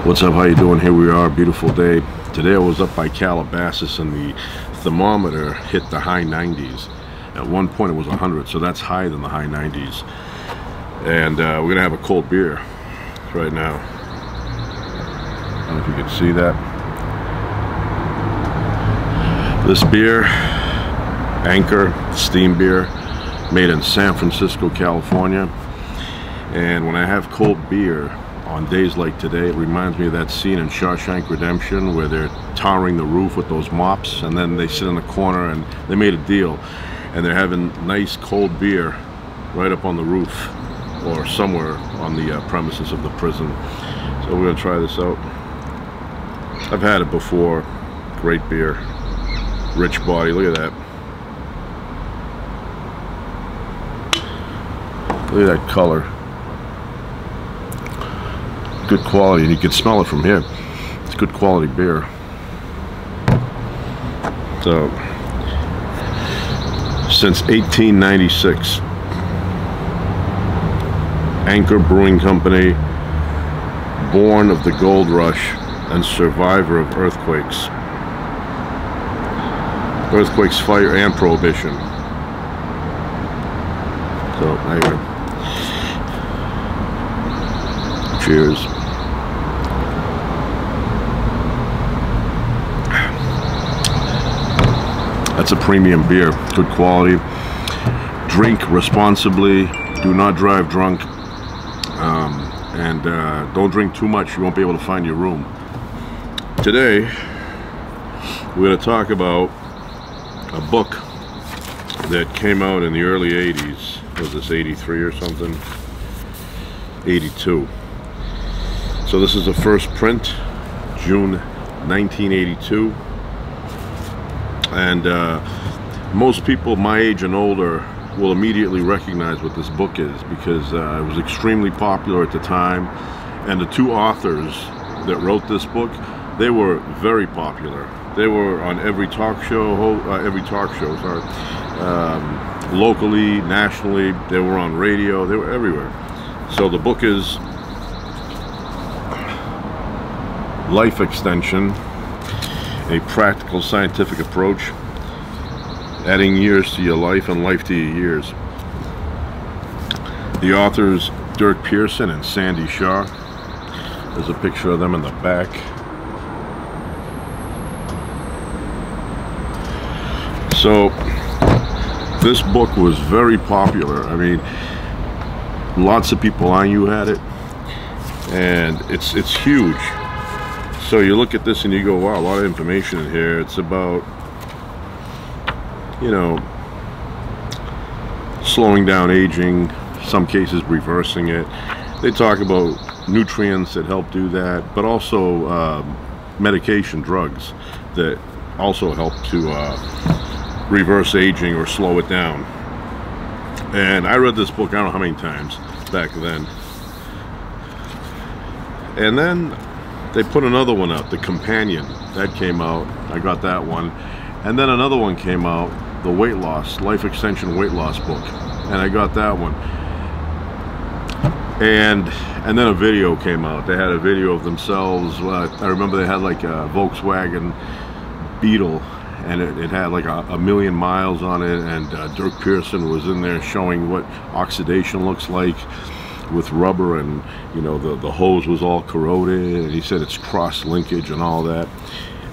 What's up, how you doing? Here we are, beautiful day. Today I was up by Calabasas and the thermometer hit the high 90s. At one point it was 100, so that's higher than the high 90s. And we're gonna have a cold beer right now. I don't know if you can see that. This beer, Anchor steam beer, made in San Francisco, California. And when I have cold beer on days like today, it reminds me of that scene in Shawshank Redemption where they're tarring the roof with those mops, and then they sit in the corner and they made a deal, and they're having nice cold beer right up on the roof or somewhere on the premises of the prison. So we're gonna try this out. I've had it before. Great beer, rich body. Look at that. Look at that color. Good quality, and you can smell it from here. It's good quality beer. So, since 1896, Anchor Brewing Company, born of the gold rush and survivor of earthquakes, fire, and prohibition. So, anyway. Cheers. That's a premium beer, good quality. Drink responsibly, do not drive drunk, and don't drink too much, you won't be able to find your room. Today, we're going to talk about a book that came out in the early 80s. Was this 83 or something? 82. So this is the first print, June 1982. And most people my age and older will immediately recognize what this book is, because it was extremely popular at the time, and the two authors that wrote this book, they were very popular. They were on every talk show, locally, nationally. They were on radio, they were everywhere. So the book is Life Extension, a practical scientific approach, adding years to your life and life to your years. The authors, Durk Pearson and Sandy Shaw. There's a picture of them in the back. So this book was very popular. I mean, lots of people I knew had it, and it's huge. So you look at this and you go, wow, a lot of information in here. It's about, you know, slowing down aging, some cases reversing it. They talk about nutrients that help do that, but also medication, drugs that also help to reverse aging or slow it down. And I read this book, I don't know how many times back then. And then they put another one out, The Companion. That came out. I got that one. And then another one came out, the weight loss, Life Extension weight loss book. And I got that one. And then a video came out. They had a video of themselves. I remember they had like a Volkswagen Beetle, and it had like a million miles on it, and Durk Pearson was in there showing what oxidation looks like with rubber, and you know, the hose was all corroded, and he said it's cross linkage and all that.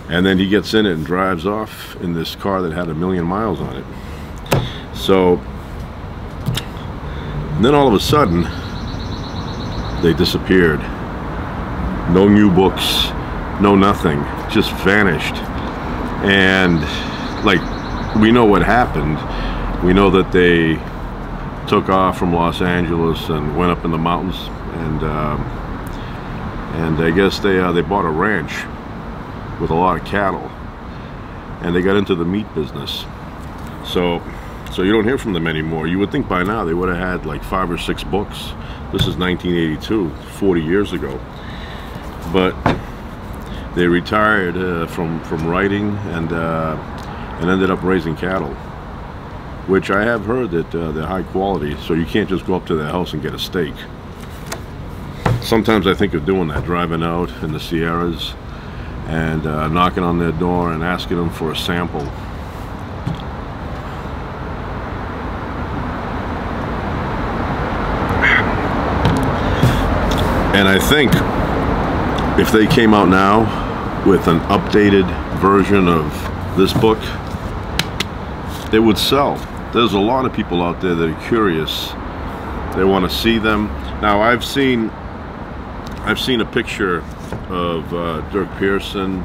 And then he gets in it and drives off in this car that had a million miles on it. So then all of a sudden they disappeared. No new books, no nothing, just vanished. And like, we know what happened. We know that they took off from Los Angeles and went up in the mountains, and I guess they bought a ranch with a lot of cattle, and they got into the meat business. So you don't hear from them anymore. You would think by now they would have had like 5 or 6 books. This is 1982, 40 years ago. But they retired from writing and ended up raising cattle, which I have heard that they're high quality, so you can't just go up to their house and get a steak. sometimes I think of doing that, driving out in the Sierras and knocking on their door and asking them for a sample. And I think if they came out now with an updated version of this book, they would sell. There's a lot of people out there that are curious. They want to see them. Now I've seen a picture of Durk Pearson,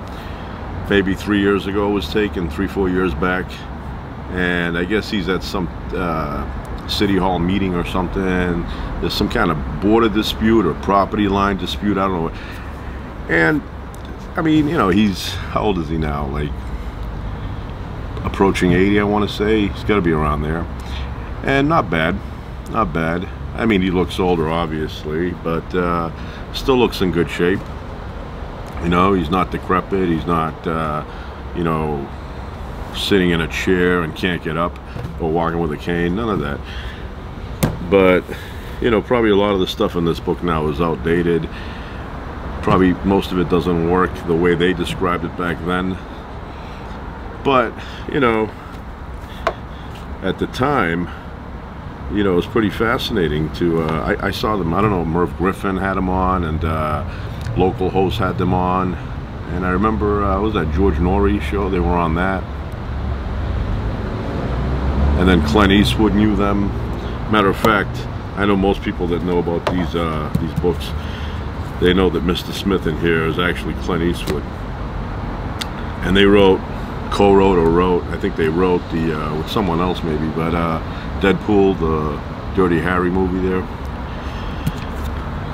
maybe 3 years ago, was taken, 3-4 years back, and I guess he's at some city hall meeting or something. There's some kind of border dispute or property line dispute, I don't know. And I mean, you know, he's, how old is he now? Like approaching 80, I want to say. He's got to be around there, and not bad, not bad. I mean, he looks older, obviously, but still looks in good shape. You know, he's not decrepit. He's not, you know, sitting in a chair and can't get up, or walking with a cane. None of that. But, you know, probably a lot of the stuff in this book now is outdated. Probably most of it doesn't work the way they described it back then. But, you know, at the time, you know, it was pretty fascinating to, I saw them, I don't know, Merv Griffin had them on, and local hosts had them on. And I remember, what was that George Norrie show? They were on that. And then Clint Eastwood knew them. Matter of fact, I know most people that know about these books, they know that Mr. Smith in here is actually Clint Eastwood. And they co-wrote or wrote, I think they wrote with someone else maybe, but Deadpool, the Dirty Harry movie there.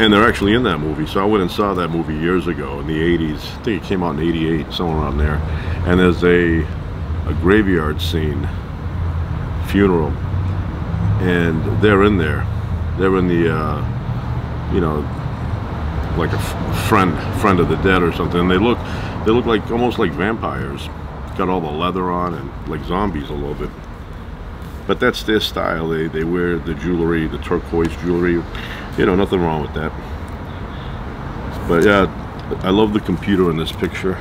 And they're actually in that movie. So I went and saw that movie years ago in the 80s. I think it came out in 88, somewhere around there. And there's a graveyard scene, funeral, and they're in there. They're in the, you know, like a friend of the dead or something. And they look like almost like vampires. Got all the leather on and like zombies a little bit. But that's their style. They wear the jewelry, the turquoise jewelry. You know, nothing wrong with that. But yeah, I love the computer in this picture.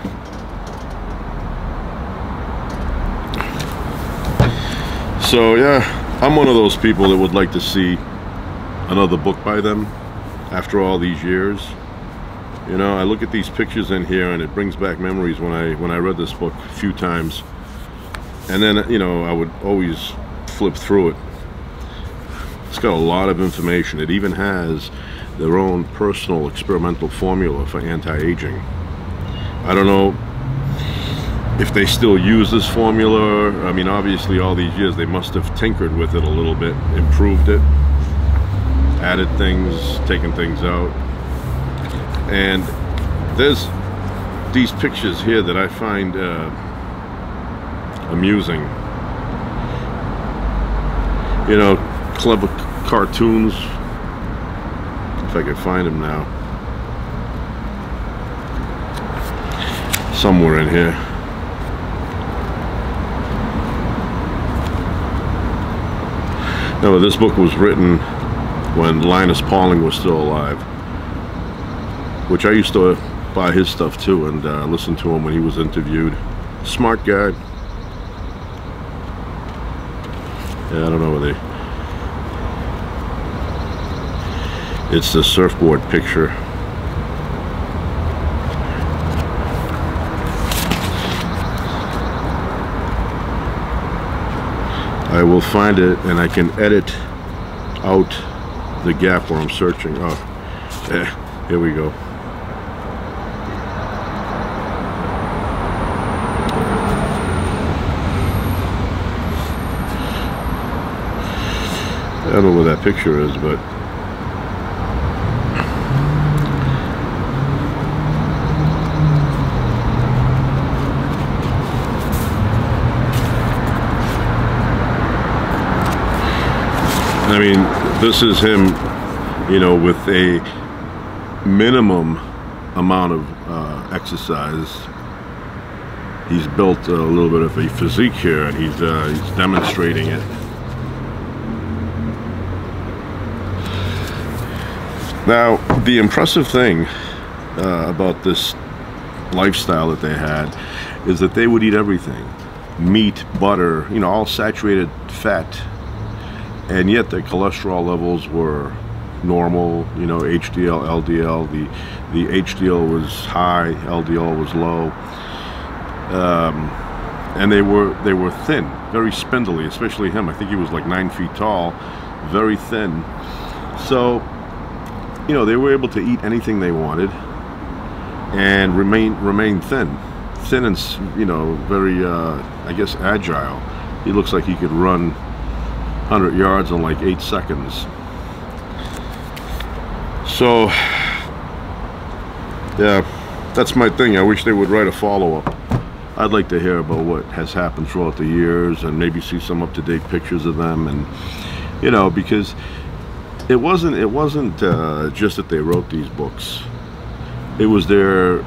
So yeah, I'm one of those people that would like to see another book by them after all these years. You know, I look at these pictures in here and it brings back memories when I read this book a few times. And then, you know, I would always flip through it. It's got a lot of information. It even has their own personal experimental formula for anti-aging. I don't know if they still use this formula. I mean, obviously all these years they must have tinkered with it a little bit, improved it, added things, taken things out. And there's these pictures here that I find amusing. You know, clever cartoons. If I could find them now. Somewhere in here. No, this book was written when Linus Pauling was still alive, which I used to buy his stuff too and listen to him when he was interviewed. Smart guy. Yeah, I don't know where it's the surfboard picture. I will find it and I can edit out the gap where I'm searching. Oh, yeah, here we go. I don't know where that picture is, but I mean, this is him, you know, with a minimum amount of exercise. He's built a little bit of a physique here, and he's demonstrating it. Now, the impressive thing about this lifestyle that they had is that they would eat everything. Meat, butter, you know, all saturated fat. And yet their cholesterol levels were normal, you know, HDL, LDL. The HDL was high, LDL was low. And they were thin, very spindly, especially him. I think he was like 9 feet tall, very thin. So, you know, they were able to eat anything they wanted and remain thin and, you know, very I guess agile. He looks like he could run 100 yards in like 8 seconds. So yeah, that's my thing. I wish they would write a follow-up. I'd like to hear about what has happened throughout the years and maybe see some up-to-date pictures of them, and you know, because it wasn't just that they wrote these books. It was their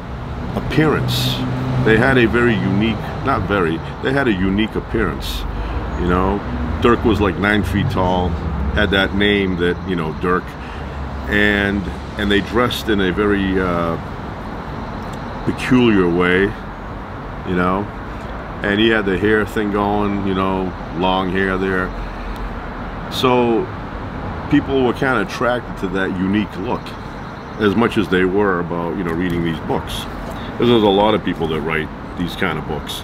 appearance. They had a very unique, they had a unique appearance. You know, Durk was like 9 feet tall, had that name that, you know, Durk, and they dressed in a very peculiar way, you know, and he had the hair thing going, you know, long hair there. So people were kind of attracted to that unique look as much as they were about, you know, reading these books. Because there's a lot of people that write these kind of books,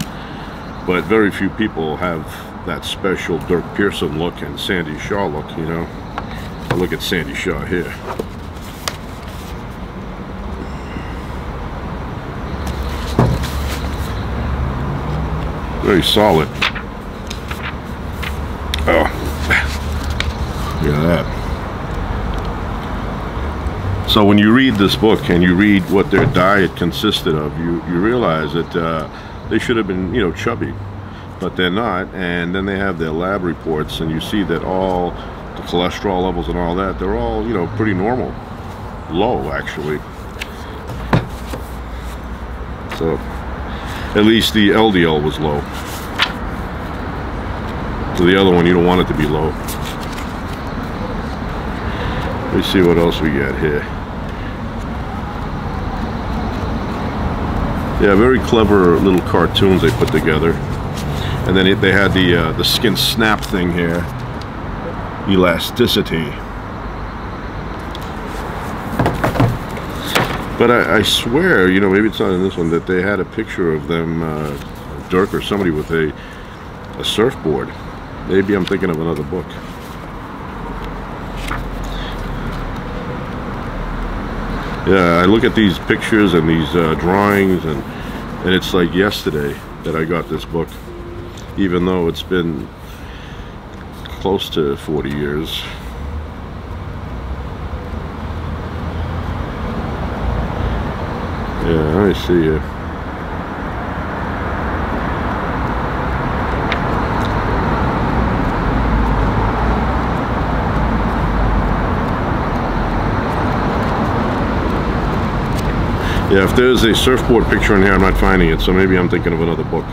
but very few people have that special Durk Pearson look and Sandy Shaw look, you know. Look at Sandy Shaw here. Very solid. Oh, look at that. So when you read this book and you read what their diet consisted of, you realize that they should have been, you know, chubby, but they're not. And then they have their lab reports, and you see that all the cholesterol levels and all that, they're all, you know, pretty normal, low actually. So at least the LDL was low. So the other one, you don't want it to be low. Let me see what else we got here. Yeah, very clever little cartoons they put together. And then they had the skin snap thing here, elasticity. But I swear, you know, maybe it's not in this one, that they had a picture of them, Durk or somebody with a surfboard. Maybe I'm thinking of another book. Yeah, I look at these pictures and these drawings, and it's like yesterday that I got this book, even though it's been close to 40 years. Yeah, let me see here. Yeah, if there's a surfboard picture in here, I'm not finding it, so maybe I'm thinking of another book.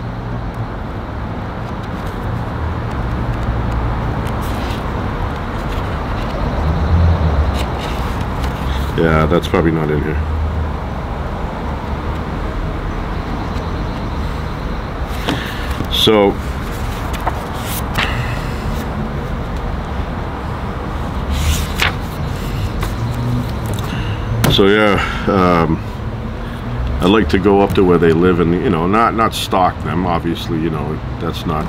Yeah, that's probably not in here. So yeah, I'd like to go up to where they live and, you know, not stalk them. Obviously, you know, that's not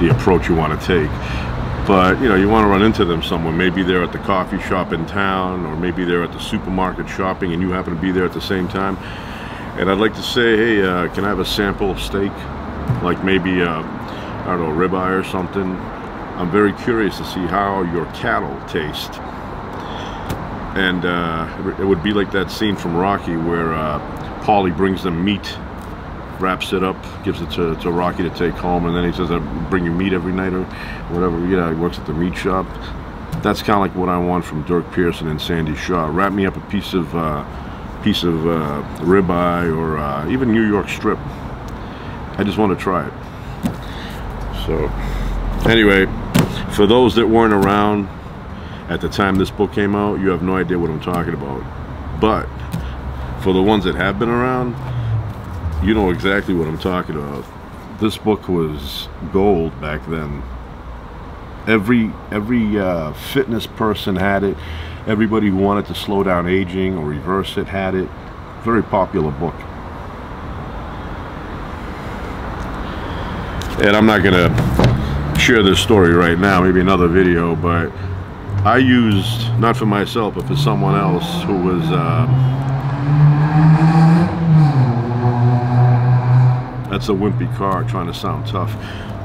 the approach you want to take. But, you know, you want to run into them somewhere. Maybe they're at the coffee shop in town, or maybe they're at the supermarket shopping and you happen to be there at the same time. And I'd like to say, hey, can I have a sample of steak? Like maybe, I don't know, ribeye or something. I'm very curious to see how your cattle taste. And it would be like that scene from Rocky where Paulie brings them meat, wraps it up, gives it to Rocky to take home, and then he says, I bring you meat every night or whatever. You know, he works at the meat shop. That's kind of like what I want from Durk Pearson and Sandy Shaw. Wrap me up a piece of ribeye or even New York strip. I just want to try it. So anyway, for those that weren't around at the time this book came out, you have no idea what I'm talking about. But for the ones that have been around, you know exactly what I'm talking about. This book was gold back then. Every fitness person had it. Everybody who wanted to slow down aging or reverse it had it. Very popular book. And I'm not gonna share this story right now, maybe another video, but I used, not for myself, but for someone else who was that's a wimpy car trying to sound tough.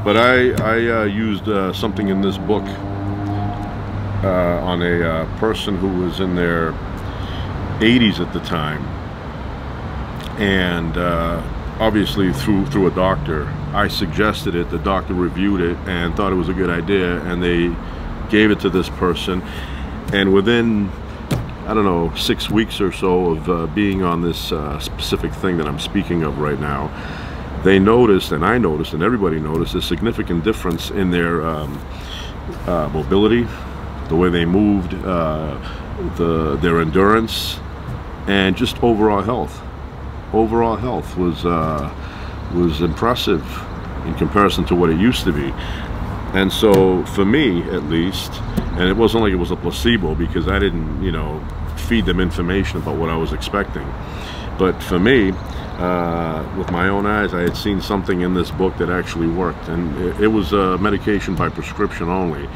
But I used something in this book on a person who was in their 80s at the time, and obviously through a doctor. I suggested it, the doctor reviewed it and thought it was a good idea, and they gave it to this person. And within, I don't know, 6 weeks or so of being on this specific thing that I'm speaking of right now, they noticed, and I noticed, and everybody noticed, a significant difference in their mobility, the way they moved, their endurance, and just overall health. Overall health was impressive in comparison to what it used to be. And so for me, at least, and it wasn't like it was a placebo, because I didn't, you know, feed them information about what I was expecting. But for me, with my own eyes, I had seen something in this book that actually worked, and it was medication by prescription only.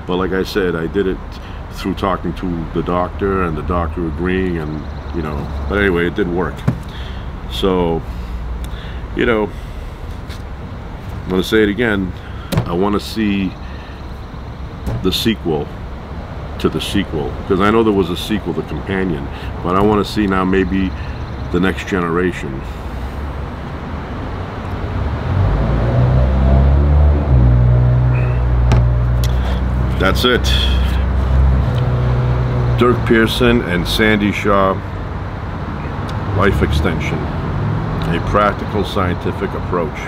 But like I said, I did it through talking to the doctor, and the doctor agreeing, and you know, but anyway, it did work. So, you know, I'm going to say it again, I want to see the sequel to the sequel, because I know there was a sequel, The Companion, but I want to see now maybe the next generation. That's it. Durk Pearson and Sandy Shaw, Life Extension, a practical scientific approach.